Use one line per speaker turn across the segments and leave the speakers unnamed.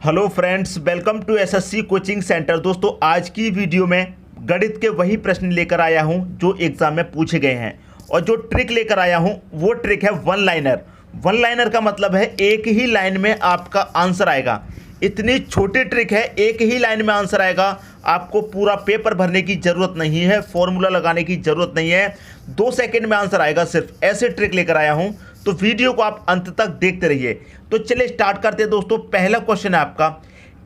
Hello friends, welcome to SSC coaching centre. दोस्तों, आज की वीडियो में गणित के वही प्रश्न लेकर आया हूं जो एग्जाम में पूछे गए हैं। और जो ट्रिक लेकर आया हूं वो ट्रिक है वन लाइनर। वन लाइनर का मतलब है एक ही लाइन में आपका आंसर आएगा। इतनी छोटी ट्रिक है, एक ही लाइन में आंसर आएगा। आपको पूरा पेपर भरने की ज़रूरत नहीं है, फॉर्मूला लगाने की ज़रूरत नहीं है, 2 सेकंड में आंसर आएगा। सिर्फ ऐसे ट्रिक लेकर आया हूं, तो वीडियो को आप अंत तक देखते रहिए। तो चलिए स्टार्ट करते हैं दोस्तों। पहला क्वेश्चन है आपका,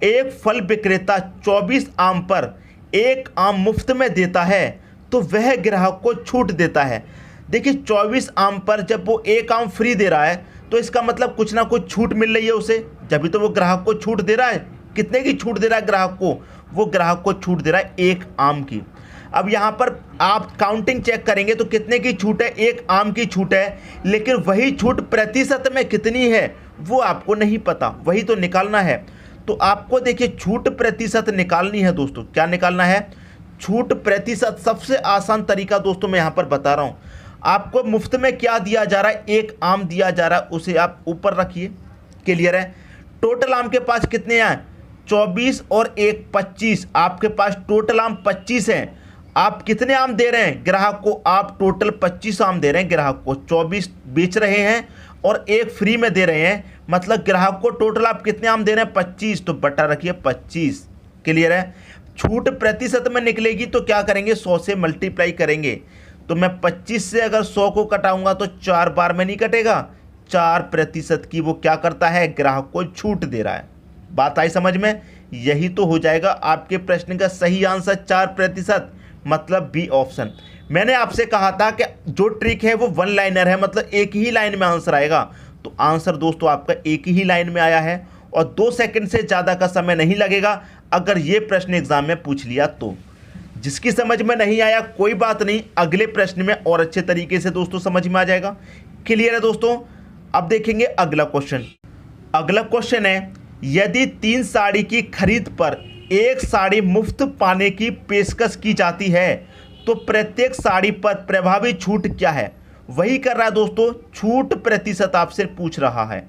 एक फल विक्रेता 24 आम पर 1 आम मुफ्त में देता है तो वह ग्राहक को छूट देता है। देखिए, 24 आम पर जब वो 1 आम फ्री दे रहा है तो इसका मतलब कुछ ना कुछ छूट मिल रही है उसे, जब भी तो वो ग्राहक को छूट दे रहा है। कितने की छूट दे रहा है ग्राहक को? वो ग्राहक को छूट दे रहा है 1 आम की। अब यहाँ पर आप काउंटिंग चेक करेंगे तो कितने की छूट है? 1 आम की छूट है, लेकिन वही छूट प्रतिशत में कितनी है वो आपको नहीं पता, वही तो निकालना है। तो आपको देखिए छूट प्रतिशत निकालनी है दोस्तों। क्या निकालना है? छूट प्रतिशत। सबसे आसान तरीका दोस्तों मैं यहाँ पर बता रहा हूँ। आपको मुफ्त में क्या दिया जा रहा है? 1 आम दिया जा रहा है, उसे आप ऊपर रखिए। क्लियर है? टोटल आम के पास कितने हैं? 24 और 1 25। आपके पास टोटल आम 25 हैं। आप कितने आम दे रहे हैं ग्राहक को? आप टोटल 25 आम दे रहे हैं ग्राहक को। 24 बेच रहे हैं और 1 फ्री में दे रहे हैं, मतलब ग्राहक को टोटल आप कितने आम दे रहे हैं? 25। तो बटा रखिए 25। क्लियर है? छूट प्रतिशत में निकलेगी तो क्या करेंगे? 100 से मल्टीप्लाई करेंगे। तो मैं 25 से अगर 100 को कटाऊंगा तो 4 बार में नहीं कटेगा। 4% की वो क्या करता है? ग्राहक को छूट दे रहा है। बात आई समझ में? यही तो हो जाएगा आपके प्रश्न का सही आंसर, 4%, मतलब बी ऑप्शन। मैंने आपसे कहा था कि जो ट्रिक है वो वन लाइनर है, मतलब एक ही लाइन में आंसर आएगा। तो आंसर दोस्तों आपका एक ही लाइन में आया है और 2 सेकंड से ज़्यादा का समय नहीं लगेगा अगर ये प्रश्न एग्जाम में पूछ लिया तो। जिसकी समझ में नहीं आया कोई बात नहीं, अगले प्रश्न में और अच्छे तरीके से दोस्तों समझ में आ जाएगा। क्लियर है दोस्तों? अब देखेंगे अगला क्वेश्चन। अगला क्वेश्चन है, यदि 3 साड़ी की खरीद पर 1 साड़ी मुफ्त पाने की पेशकश की जाती है तो प्रत्येक साड़ी पर प्रभावी छूट क्या है? वही कर रहा है दोस्तों, छूट प्रतिशत आपसे पूछ रहा है।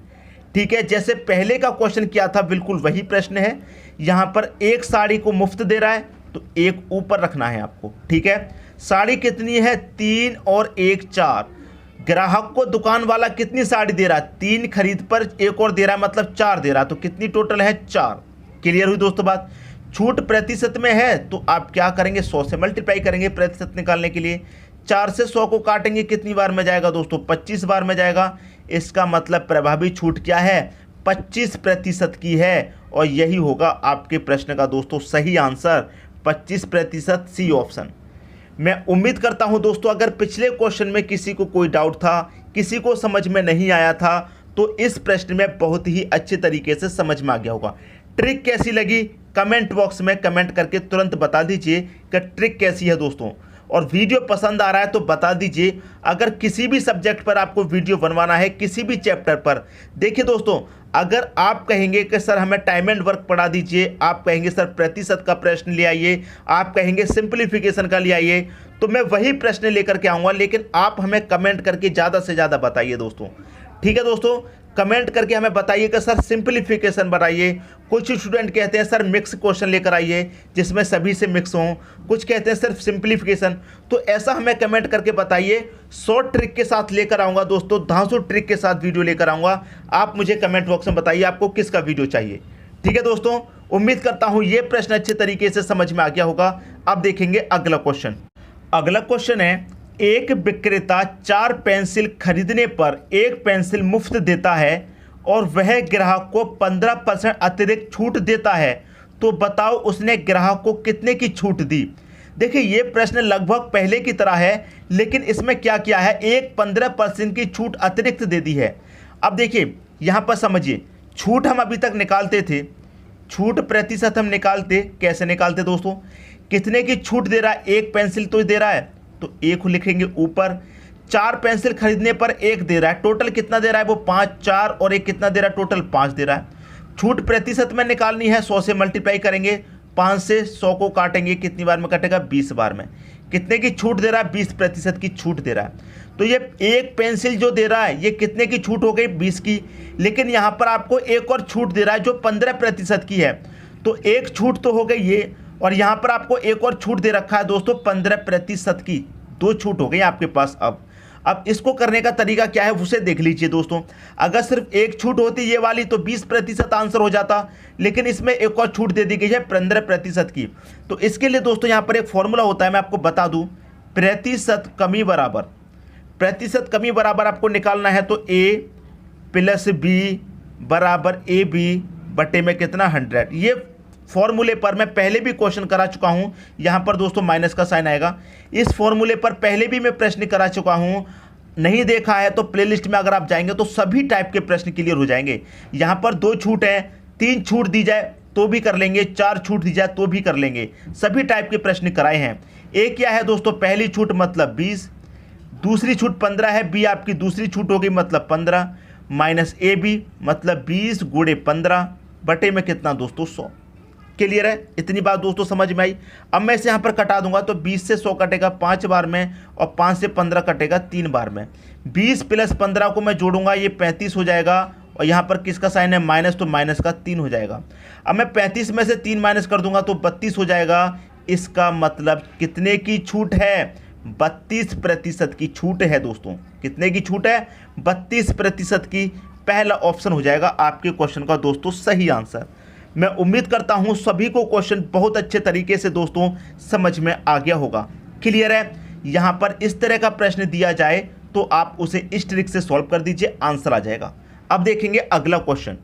ठीक है, जैसे पहले का क्वेश्चन किया था बिल्कुल वही प्रश्न है। यहाँ पर 1 साड़ी को मुफ्त दे रहा है तो 1 ऊपर रखना है आपको। ठीक है, साड़ी कितनी है? 3 और 1 4। ग्राहक को दुकान वाला कितनी साड़ी दे रहा है? 3 खरीद पर 1 और दे रहा है, मतलब 4 दे रहा है। तो कितनी टोटल है? 4। क्लियर हुई दोस्तों बात? छूट प्रतिशत में है तो आप क्या करेंगे? 100 से मल्टीप्लाई करेंगे प्रतिशत निकालने के लिए। 4 से 100 को काटेंगे, कितनी बार में जाएगा दोस्तों? 25 बार में जाएगा। इसका मतलब प्रभावी छूट क्या है? 25% की है। और यही होगा आपके प्रश्न का दोस्तों सही आंसर, 25%, सी ऑप्शन। मैं उम्मीद करता हूं दोस्तों अगर पिछले क्वेश्चन में किसी को कोई डाउट था, किसी को समझ में नहीं आया था, तो इस प्रश्न में बहुत ही अच्छे तरीके से समझ में आ गया होगा। ट्रिक कैसी लगी कमेंट बॉक्स में कमेंट करके तुरंत बता दीजिए कि ट्रिक कैसी है दोस्तों। और वीडियो पसंद आ रहा है तो बता दीजिए। अगर किसी भी सब्जेक्ट पर आपको वीडियो बनवाना है, किसी भी चैप्टर पर, देखिए दोस्तों, अगर आप कहेंगे कि सर हमें टाइम एंड वर्क पढ़ा दीजिए, आप कहेंगे सर प्रतिशत का प्रश्न ले आइए, आप कहेंगे सिंप्लीफिकेशन का ले आइए, तो मैं वही प्रश्न लेकर के आऊँगा। लेकिन आप हमें कमेंट करके ज़्यादा से ज़्यादा बताइए दोस्तों। ठीक है दोस्तों, कमेंट करके हमें बताइए कि सर सिंप्लीफिकेशन बताइए। कुछ स्टूडेंट कहते हैं सर मिक्स क्वेश्चन लेकर आइए जिसमें सभी से मिक्स हों, कुछ कहते हैं सिर्फ सिंप्लीफिकेशन। तो ऐसा हमें कमेंट करके बताइए। शॉर्ट ट्रिक के साथ लेकर आऊँगा दोस्तों, धांसू ट्रिक के साथ वीडियो लेकर आऊँगा। आप मुझे कमेंट बॉक्स में बताइए आपको किसका वीडियो चाहिए। ठीक है दोस्तों, उम्मीद करता हूँ ये प्रश्न अच्छे तरीके से समझ में आ गया होगा। अब देखेंगे अगला क्वेश्चन। अगला क्वेश्चन है, एक विक्रेता 4 पेंसिल खरीदने पर 1 पेंसिल मुफ्त देता है और वह ग्राहक को 15% अतिरिक्त छूट देता है, तो बताओ उसने ग्राहक को कितने की छूट दी? देखिए, ये प्रश्न लगभग पहले की तरह है, लेकिन इसमें क्या किया है? एक 15% की छूट अतिरिक्त दे दी है। अब देखिए यहाँ पर समझिए, छूट हम अभी तक निकालते थे, छूट प्रतिशत हम निकालते, कैसे निकालते दोस्तों? कितने की छूट दे रहा है? 1 पेंसिल तो दे रहा है तो 1 लिखेंगे ऊपर। 4 पेंसिल खरीदने पर 1 दे रहा है, टोटल कितना दे रहा है? वो 5। 4 और 1 कितना दे रहा है? टोटल 5 दे रहा है। छूट प्रतिशत में निकालनी है, 100 से मल्टीप्लाई करेंगे, 5 से 100 को काटेंगे, कितनी बार में कटेगा? 20 बार में। कितने की छूट दे रहा है? 20% की छूट दे रहा है। तो ये एक पेंसिल जो दे रहा है ये कितने की छूट हो गई? 20 की। लेकिन यहाँ पर आपको एक और छूट दे रहा है जो 15% की है। तो एक छूट तो हो गई ये, और यहाँ पर आपको एक और छूट दे रखा है दोस्तों 15% की। दो छूट हो गई आपके पास। अब इसको करने का तरीका क्या है उसे देख लीजिए दोस्तों। अगर सिर्फ एक छूट होती ये वाली तो 20% आंसर हो जाता, लेकिन इसमें एक और छूट दे दी गई है 15% की। तो इसके लिए दोस्तों यहाँ पर एक फॉर्मूला होता है, मैं आपको बता दूं। प्रतिशत कमी बराबर आपको निकालना है तो A + B = AB बटे में कितना? 100। ये फॉर्मूले पर मैं पहले भी क्वेश्चन करा चुका हूं। यहां पर दोस्तों माइनस का साइन आएगा। इस फॉर्मूले पर पहले भी मैं प्रश्न करा चुका हूं। नहीं देखा है तो प्लेलिस्ट में अगर आप जाएंगे तो सभी टाइप के प्रश्न क्लियर हो जाएंगे। यहां पर 2 छूट है, 3 छूट दी जाए तो भी कर लेंगे, 4 छूट दी जाए तो भी कर लेंगे। सभी टाइप के प्रश्न कराए हैं। ए क्या है दोस्तों? पहली छूट मतलब 20, दूसरी छूट 15 है। बी आपकी दूसरी छूट होगी मतलब 15 माइनस AB मतलब 20 × 15 बटे में कितना दोस्तों? 100। क्लियर है? इतनी बात दोस्तों समझ में आई। अब मैं इसे यहाँ पर कटा दूंगा तो 20 से 100 कटेगा 5 बार में, और 5 से 15 कटेगा 3 बार में। 20 + 15 को मैं जोड़ूंगा ये 35 हो जाएगा, और यहाँ पर किसका साइन है? माइनस, तो माइनस का 3 हो जाएगा। अब मैं 35 में से 3 माइनस कर दूंगा तो 32 हो जाएगा। इसका मतलब कितने की छूट है? 32% की छूट है दोस्तों। कितने की छूट है? 32% की। पहला ऑप्शन हो जाएगा आपके क्वेश्चन का दोस्तों सही आंसर। मैं उम्मीद करता हूं सभी को क्वेश्चन बहुत अच्छे तरीके से दोस्तों समझ में आ गया होगा। क्लियर है? यहां पर इस तरह का प्रश्न दिया जाए तो आप उसे इस ट्रिक से सॉल्व कर दीजिए, आंसर आ जाएगा। अब देखेंगे अगला क्वेश्चन।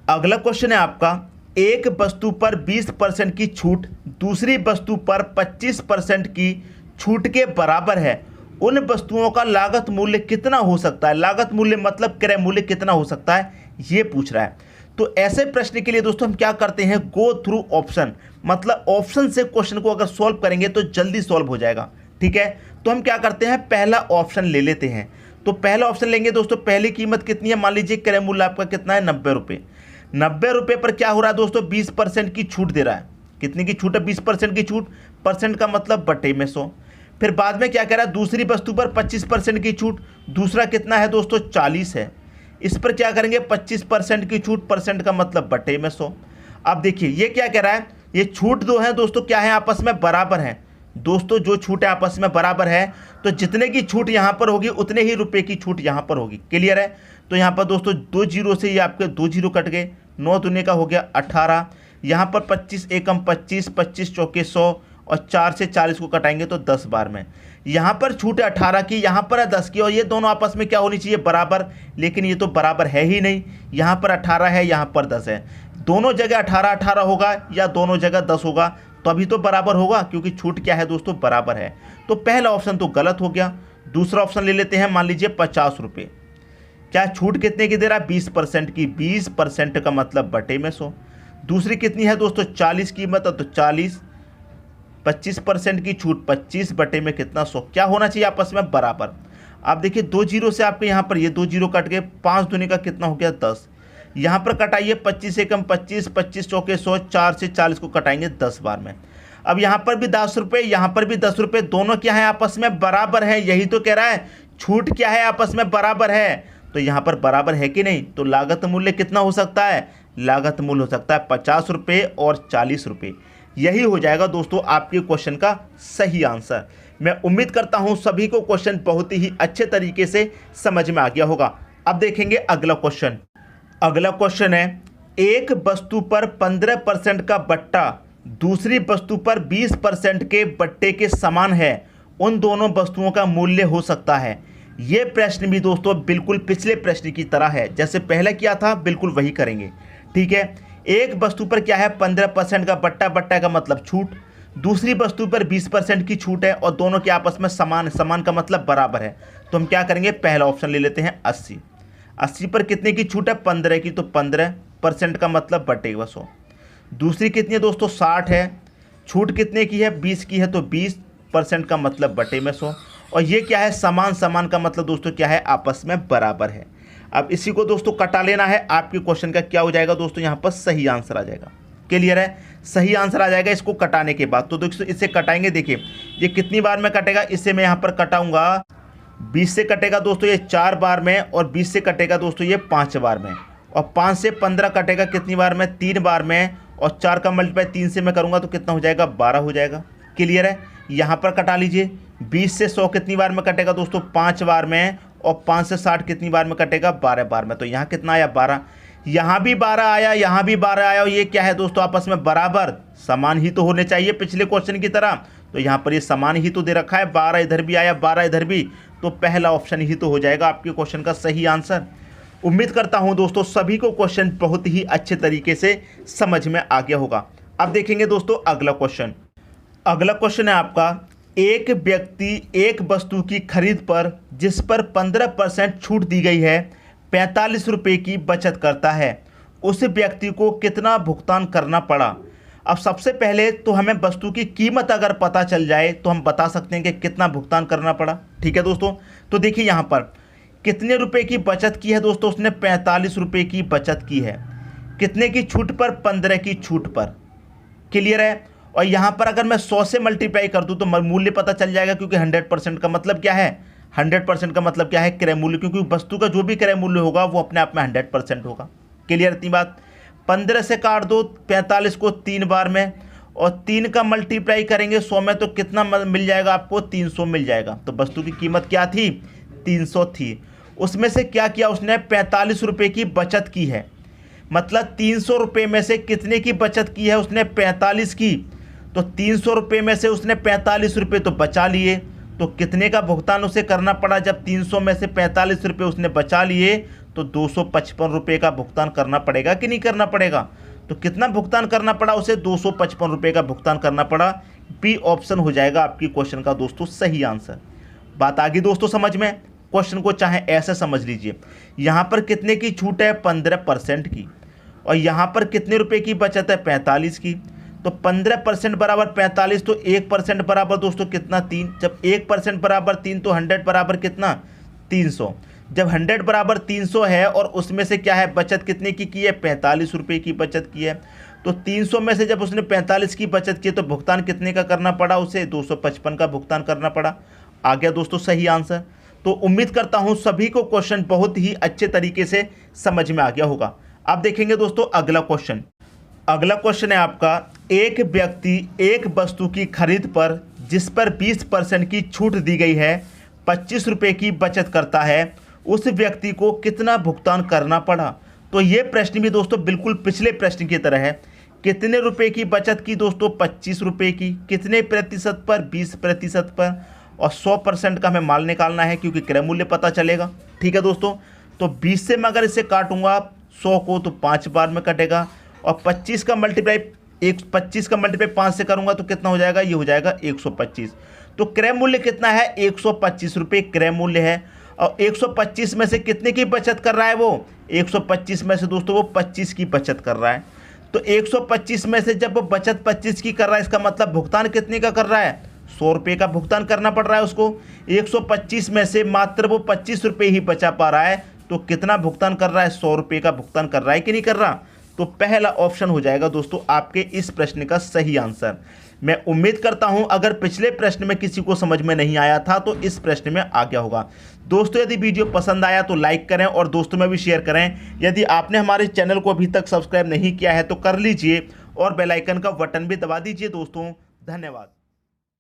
अगला क्वेश्चन है आपका, एक वस्तु पर 20% की छूट दूसरी वस्तु पर 25% की छूट के बराबर है। उन वस्तुओं का लागत मूल्य कितना हो सकता है? लागत मूल्य मतलब क्रय मूल्य कितना हो सकता है, ये पूछ रहा है। तो ऐसे प्रश्न के लिए दोस्तों हम क्या करते हैं? गो थ्रू ऑप्शन, मतलब ऑप्शन से क्वेश्चन को अगर सॉल्व करेंगे तो जल्दी सॉल्व हो जाएगा। ठीक है, तो हम क्या करते हैं? पहला ऑप्शन ले लेते हैं। तो पहला ऑप्शन लेंगे दोस्तों। पहली कीमत कितनी है? मान लीजिए क्रय मूल्य आपका कितना है? 90 रुपये। 90 रुपये पर क्या हो रहा है दोस्तों? 20% की छूट दे रहा है। कितनी की छूट है? 20% की छूट। परसेंट का मतलब बटे में 100। फिर बाद में क्या कह रहा है? दूसरी वस्तु पर 25% की छूट। दूसरा कितना है दोस्तों? 40 है। इस पर क्या करेंगे? 25% की छूट। परसेंट का मतलब बटे में 100। अब देखिए ये क्या कह रहा है? ये छूट दो है दोस्तों क्या है? आपस में बराबर है दोस्तों। जो छूट है आपस में बराबर है, तो जितने की छूट यहाँ पर होगी उतने ही रुपए की छूट यहाँ पर होगी। क्लियर है? तो यहाँ पर दोस्तों 2 जीरो से ये आपके 2 जीरो कट गए। 9 दूने का हो गया 18। यहाँ पर 25 एकम 25, 25 चौके 100, और 4 से 40 को कटाएंगे तो 10 बार में। यहाँ पर छूट है 18 की, यहाँ पर है 10 की, और ये दोनों आपस में क्या होनी चाहिए? बराबर। लेकिन ये तो बराबर है ही नहीं। यहाँ पर 18 है, यहाँ पर 10 है। दोनों जगह 18 होगा या दोनों जगह 10 होगा, तो अभी तो बराबर होगा क्योंकि छूट क्या है दोस्तों? बराबर है। तो पहला ऑप्शन तो गलत हो गया। दूसरा ऑप्शन ले लेते हैं। मान लीजिए 50 रुपये। क्या छूट कितने की दे रहा है? 20% की। 20% का मतलब बटे में 100। दूसरी कितनी है दोस्तों? 40 कीमत है तो 40। 25% की छूट 25 बटे में कितना? 100। क्या होना चाहिए आपस में? बराबर। आप देखिए 2 जीरो से आपके यहाँ पर ये 2 जीरो कट गए। 5 दूने का कितना हो गया? 10। यहाँ पर कटाइए 25 एकम 25, 25 चौके 100, 4 से 40 को कटाएंगे 10 बार में। अब यहाँ पर भी 10 रुपये, यहाँ पर भी 10 रुपये, दोनों क्या है? आपस में बराबर है। यही तो कह रहा है, छूट क्या है? आपस में बराबर है। तो यहाँ पर बराबर है कि नहीं? तो लागत मूल्य कितना हो सकता है? लागत मूल्य हो सकता है 50 रुपये और 40 रुपये। यही हो जाएगा दोस्तों आपके क्वेश्चन का सही आंसर। मैं उम्मीद करता हूं सभी को क्वेश्चन बहुत ही अच्छे तरीके से समझ में आ गया होगा। अब देखेंगे अगला क्वेश्चन। अगला क्वेश्चन है, एक वस्तु पर 15% का बट्टा दूसरी वस्तु पर 20% के बट्टे के समान है। उन दोनों वस्तुओं का मूल्य हो सकता है। यह प्रश्न भी दोस्तों बिल्कुल पिछले प्रश्न की तरह है, जैसे पहले किया था बिल्कुल वही करेंगे। ठीक है, एक वस्तु पर क्या है? 15% का बट्टा, बट्टा का मतलब छूट। दूसरी वस्तु पर 20% की छूट है और दोनों के आपस में समान, समान का मतलब बराबर है। तो हम क्या करेंगे? पहला ऑप्शन ले लेते हैं 80। 80 पर कितने की छूट है? 15 की, तो 15% का मतलब बटे में 100। दूसरी कितनी है दोस्तों? 60 है। छूट कितने की है? 20 की है, तो 20% का मतलब बटे में 100। और ये क्या है? समान, समान का मतलब दोस्तों क्या है? आपस में बराबर है। अब इसी को दोस्तों कटा लेना है। आपके क्वेश्चन का क्या हो जाएगा दोस्तों? यहाँ पर सही आंसर आ जाएगा। क्लियर है, सही आंसर आ जाएगा इसको कटाने के बाद। तो दोस्तों इसे कटाएंगे, देखिए ये कितनी बार में कटेगा, इसे मैं यहाँ पर कटाऊंगा 20 से कटेगा दोस्तों ये 4 बार में, और 20 से कटेगा दोस्तों ये 5 बार में, और 5 से 15 कटेगा कितनी बार में, 3 बार में, और 4 का मल्टीप्लाई 3 से मैं करूँगा तो कितना हो जाएगा, 12 हो जाएगा। क्लियर है, यहाँ पर कटा लीजिए। 20 से 100 कितनी बार में कटेगा दोस्तों, 5 बार में, और 5 से 60 कितनी बार में कटेगा, 12 बार में। तो यहाँ कितना आया, 12। यहाँ भी 12 आया, यहाँ भी 12 आया, और ये क्या है दोस्तों, आपस में बराबर समान ही तो होने चाहिए पिछले क्वेश्चन की तरह। तो यहाँ पर ये समान ही तो दे रखा है, 12 इधर भी आया, 12 इधर भी, तो पहला ऑप्शन ही तो हो जाएगा आपके क्वेश्चन का सही आंसर। उम्मीद करता हूँ दोस्तों सभी को क्वेश्चन बहुत ही अच्छे तरीके से समझ में आ गया होगा। अब देखेंगे दोस्तों अगला क्वेश्चन। अगला क्वेश्चन है आपका, एक व्यक्ति एक वस्तु की खरीद पर जिस पर 15% छूट दी गई है 45 रुपये की बचत करता है, उस व्यक्ति को कितना भुगतान करना पड़ा। अब सबसे पहले तो हमें वस्तु की कीमत अगर पता चल जाए तो हम बता सकते हैं कि कितना भुगतान करना पड़ा। ठीक है दोस्तों, तो देखिए यहाँ पर कितने रुपए की बचत की है दोस्तों, उसने 45 रुपये की बचत की है। कितने की छूट पर, 15 की छूट पर। क्लियर है, और यहाँ पर अगर मैं 100 से मल्टीप्लाई कर दूँ तो मूल्य पता चल जाएगा, क्योंकि 100% का मतलब क्या है, 100% का मतलब क्या है, क्रय मूल्य, क्योंकि वस्तु का जो भी क्रय मूल्य होगा वो अपने आप में 100% होगा। क्लियर इतनी बात। 15 से काट दो 45 को 3 बार में, और 3 का मल्टीप्लाई करेंगे 100 में तो कितना मिल जाएगा आपको, 300 मिल जाएगा। तो वस्तु की कीमत क्या थी, 300 थी। उसमें से क्या किया उसने, 45 रुपये की बचत की है। मतलब 300 रुपये में से कितने की बचत की है उसने, 45 की। तो 300 रुपये में से उसने 45 रुपये तो बचा लिए, तो कितने का भुगतान उसे करना पड़ा, जब 300 में से 45 रुपये उसने बचा लिए तो 255 रुपये का भुगतान करना पड़ेगा कि नहीं करना पड़ेगा। तो कितना भुगतान करना पड़ा उसे, 255 रुपये का भुगतान करना पड़ा। बी ऑप्शन हो जाएगा आपकी क्वेश्चन का दोस्तों सही आंसर। बात आ गई दोस्तों समझ में। क्वेश्चन को चाहे ऐसे समझ लीजिए, यहाँ पर कितने की छूट है, 15% की, और यहाँ पर कितने रुपए की बचत है, 45 की। तो 15% बराबर 45, तो 1% बराबर दोस्तों कितना, 3। जब 1% बराबर 3 तो 100 बराबर कितना, 300। जब 100 बराबर 300 है और उसमें से क्या है बचत कितने की है, 45 रुपये की बचत की है। तो 300 में से जब उसने 45 की बचत की तो भुगतान कितने का करना पड़ा उसे, 255 का भुगतान करना पड़ा। आ गया दोस्तों सही आंसर। तो उम्मीद करता हूँ सभी को क्वेश्चन बहुत ही अच्छे तरीके से समझ में आ गया होगा। अब देखेंगे दोस्तों अगला क्वेश्चन। अगला क्वेश्चन है आपका, एक व्यक्ति एक वस्तु की खरीद पर जिस पर 20% की छूट दी गई है 25 रुपये की बचत करता है, उस व्यक्ति को कितना भुगतान करना पड़ा। तो ये प्रश्न भी दोस्तों बिल्कुल पिछले प्रश्न की तरह है। कितने रुपए की बचत की दोस्तों, 25 रुपये की। कितने प्रतिशत पर, 20% पर, और 100% का हमें माल निकालना है क्योंकि क्रय मूल्य पता चलेगा। ठीक है दोस्तों, तो 20 से मैं अगर इसे काटूंगा 100 को तो 5 बार में कटेगा, और 25 का मल्टीप्लाई 5 से करूंगा तो कितना हो जाएगा, ये हो जाएगा 125। तो क्रय मूल्य कितना है, 125 रुपये क्रय मूल्य है। और 125 में से कितने की बचत कर रहा है वो, 125 में से दोस्तों वो 25 की बचत कर रहा है। तो 125 में से जब वो बचत 25 की कर रहा है, इसका मतलब भुगतान कितने का कर रहा है, 100 रुपये का भुगतान करना पड़ रहा है उसको। 125 में से मात्र वो 25 रुपये ही बचा पा रहा है, तो कितना भुगतान कर रहा है, 100 रुपये का भुगतान कर रहा है कि नहीं कर रहा। तो पहला ऑप्शन हो जाएगा दोस्तों आपके इस प्रश्न का सही आंसर। मैं उम्मीद करता हूं अगर पिछले प्रश्न में किसी को समझ में नहीं आया था तो इस प्रश्न में आ गया होगा। दोस्तों यदि वीडियो पसंद आया तो लाइक करें और दोस्तों में भी शेयर करें। यदि आपने हमारे चैनल को अभी तक सब्सक्राइब नहीं किया है तो कर लीजिए और बेल आइकन का बटन भी दबा दीजिए दोस्तों। धन्यवाद।